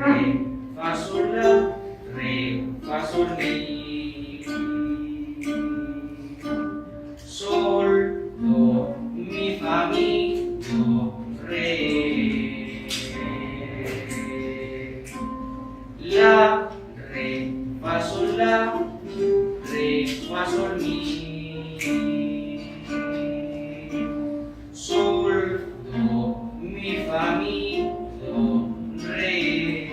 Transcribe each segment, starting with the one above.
re, fa, sol, la, re, fa, sol, mi. Sol, do, mi, fa, mi, do, re. La, re, fa, sol, la, re, fa, sol, mi. Sol, do, mi, fa, mi, do, re.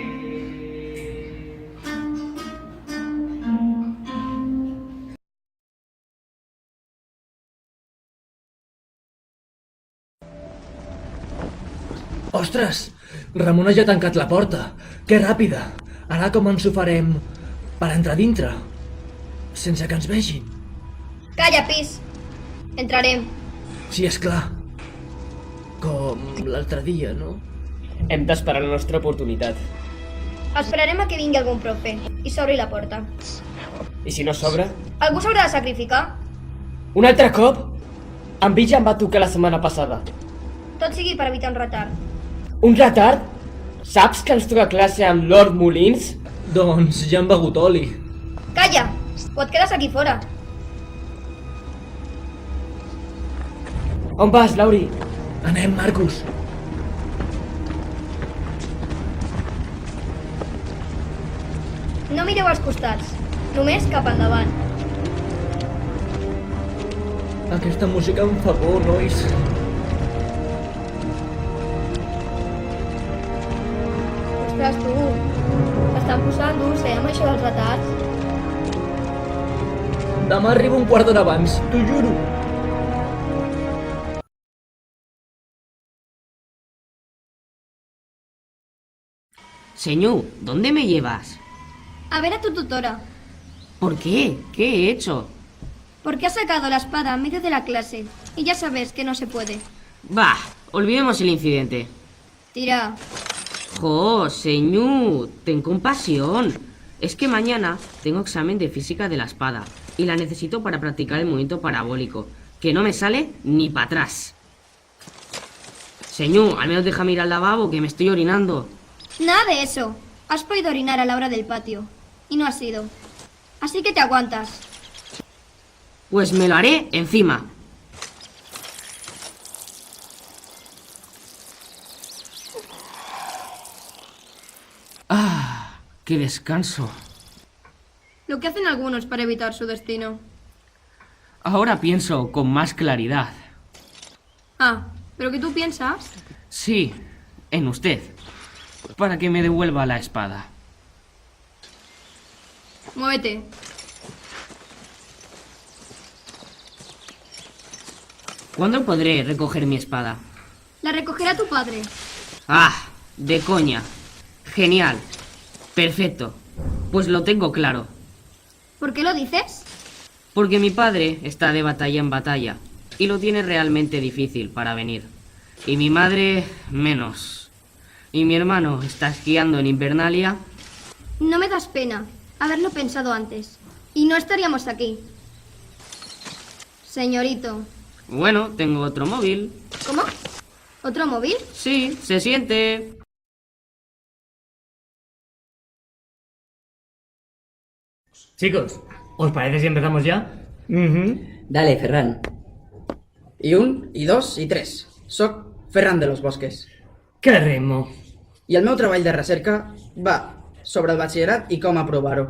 Ostres! Ramona ja ha tancat la porta. Que ràpida! Ara com ens ho farem per entrar dintre? Sense que ens vegin. Calla, pis. Entrarem. Sí, és clar. Com l'altre dia, no? Hem d'esperar la nostra oportunitat. Esperarem a que vingui algun profe i s'obri la porta. I si no s'obre? Algú s'haurà de sacrificar. Un altre cop? En Bill ja em va tocar la setmana passada. Tot sigui per evitar un retard. Un retard? Saps que ens toca classe amb Lord Mullins? Doncs ja han begut oli. Calla! O et quedes aquí fora. On vas, Lauri? Anem, Marcus. No mireu als costats, només cap endavant. Aquesta música em fa por, nois. Ostres, tu, s'estan posant durs, amb això dels retards. Demà arribo un quart d'hora abans, t'ho juro. Señor, ¿dónde me llevas? A ver a tu tutora. ¿Por qué? ¿Qué he hecho? Porque has sacado la espada en medio de la clase y ya sabes que no se puede. Bah, olvidemos el incidente. Tira. Jo, señor, ten compasión. Es que mañana tengo examen de física de la espada y la necesito para practicar el movimiento parabólico, que no me sale ni para atrás. Señor, al menos déjame ir al lavabo, que me estoy orinando. Nada de eso. Has podido orinar a la hora del patio y no has ido. Así que te aguantas. Pues me lo haré encima. Ah, qué descanso. Lo que hacen algunos para evitar su destino. Ahora pienso con más claridad. Ah, ¿pero qué tú piensas? Sí, en usted. Para que me devuelva la espada. Muévete. ¿Cuándo podré recoger mi espada? La recogerá tu padre. Ah, de coña. Genial. Perfecto. Pues lo tengo claro. ¿Por qué lo dices? Porque mi padre está de batalla en batalla y lo tiene realmente difícil para venir. Y mi madre, menos. Y mi hermano está esquiando en Invernalia. No me das pena haberlo pensado antes. Y no estaríamos aquí. Señorito. Bueno, tengo otro móvil. ¿Cómo? ¿Otro móvil? Sí, se siente. Chicos, ¿os parece si empezamos ya? Dale, Ferran. I un, i dos, i tres. Soc Ferran de los Bosques. Que remo. I el meu treball de recerca va sobre el batxillerat i com aprovar-ho.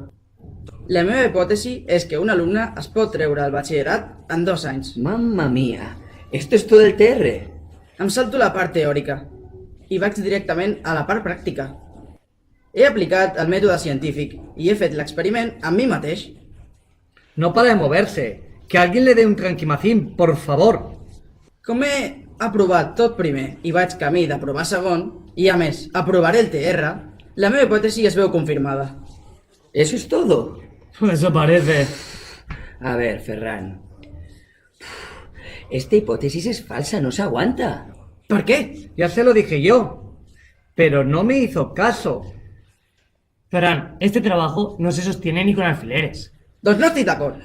La meva hipòtesi és que un alumne es pot treure el batxillerat en 2 anys. Mamma mía, esto es todo el TR. Em salto la part teòrica i vaig directament a la part pràctica. He aplicat el mètode científic i he fet l'experiment amb mi mateix. No para de moverse. Que alguien le dé un tranquimacín, por favor. Com he aprovat tot primer i vaig camí d'aprovar segon, i a més aprovaré el TR, la meva hipòtesi es veu confirmada. ¿Eso es todo? Eso parece. A ver, Ferran. Esta hipótesis es falsa, no se aguanta. Per què? Ya se lo dije yo. Pero no me hizo caso. Ferran, este trabajo no se sostiene ni con alfileres. Doncs no estic d'acord.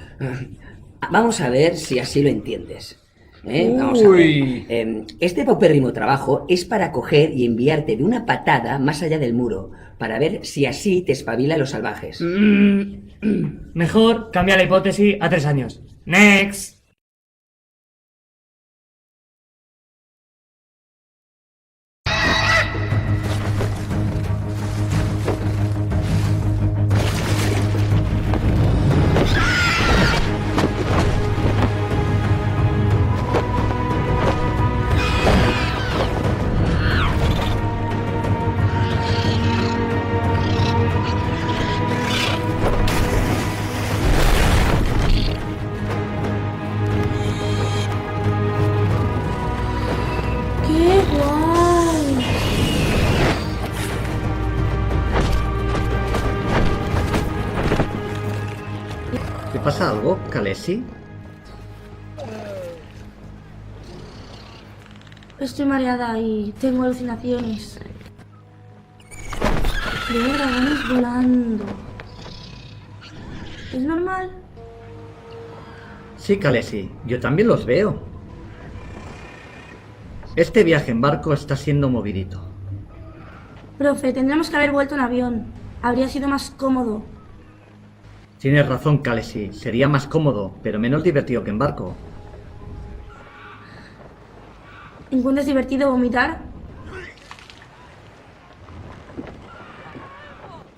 Vamos a ver si así lo entiendes. Vamos a ver. Este paupérrimo trabajo es para coger y enviarte de una patada más allá del muro, para ver si así te espabila a los salvajes. Mejor cambia la hipótesis a 3 años. Next. ¡Qué guay! ¿Te pasa algo, Khaleesi? Estoy mareada y tengo alucinaciones. Veo dragones volando. ¿Es normal? Sí, Khaleesi, yo también los veo. Este viaje en barco está siendo movidito. Profe, tendremos que haber vuelto en avión. Habría sido más cómodo. Tienes razón, Khaleesi, sería más cómodo, pero menos divertido que en barco. ¿Encuentras divertido vomitar?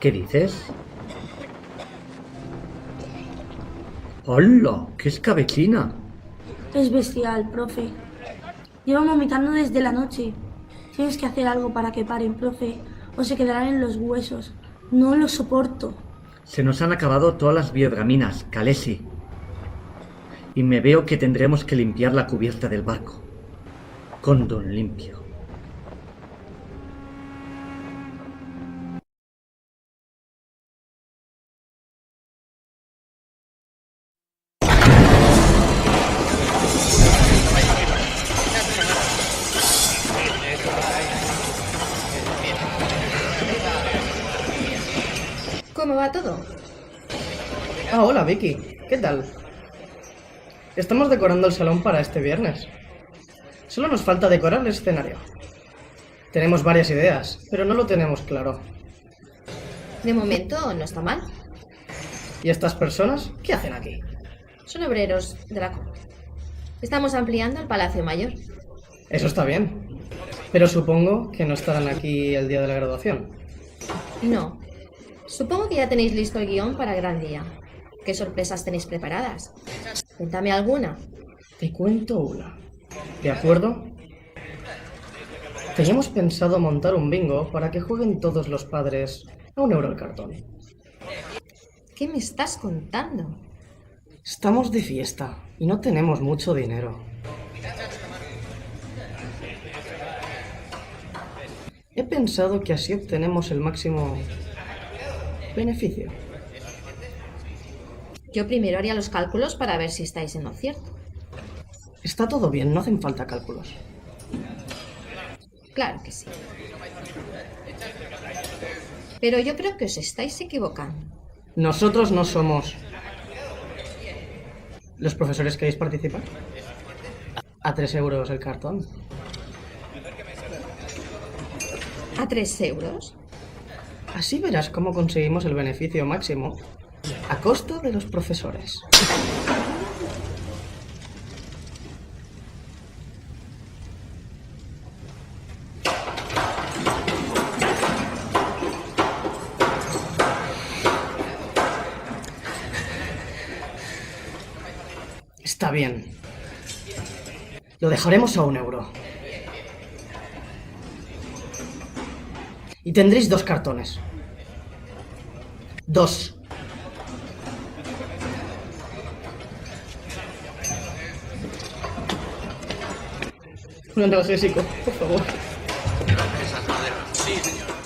¿Qué dices? ¡Hola! ¡Qué escabechina! Es bestial, profe. Llevan vomitando desde la noche. Tienes que hacer algo para que paren, profe, o se quedarán en los huesos. No lo soporto. Se nos han acabado todas las biodgaminas, Khaleesi. Y me veo que tendremos que limpiar la cubierta del barco. Condón limpio. ¿Cómo va todo? Hola Vicky, ¿qué tal? Estamos decorando el salón para este viernes. Solo nos falta decorar el escenario. Tenemos varias ideas, pero no lo tenemos claro. De momento no está mal. ¿Y estas personas qué hacen aquí? Son obreros de la corte. Estamos ampliando el Palacio Mayor. Eso está bien, pero supongo que no estarán aquí el día de la graduación. No. Supongo que ya tenéis listo el guión para el gran día. ¿Qué sorpresas tenéis preparadas? Cuéntame alguna. Te cuento una. ¿De acuerdo? Teníamos pensado montar un bingo para que jueguen todos los padres a €1 el cartón. ¿Qué me estás contando? Estamos de fiesta y no tenemos mucho dinero. He pensado que así obtenemos el máximo beneficio. Yo primero haría los cálculos para ver si estáis en lo cierto. Está todo bien, no hacen falta cálculos. Claro que sí. Pero yo creo que os estáis equivocando. Nosotros no somos los profesores. ¿Queréis participar? A €3 el cartón. ¿A €3? Así verás cómo conseguimos el beneficio máximo a costa de los profesores. Está bien. Lo dejaremos a €1. Y tendréis 2 cartones. 2. Un analgésico, por favor. Sí, señor.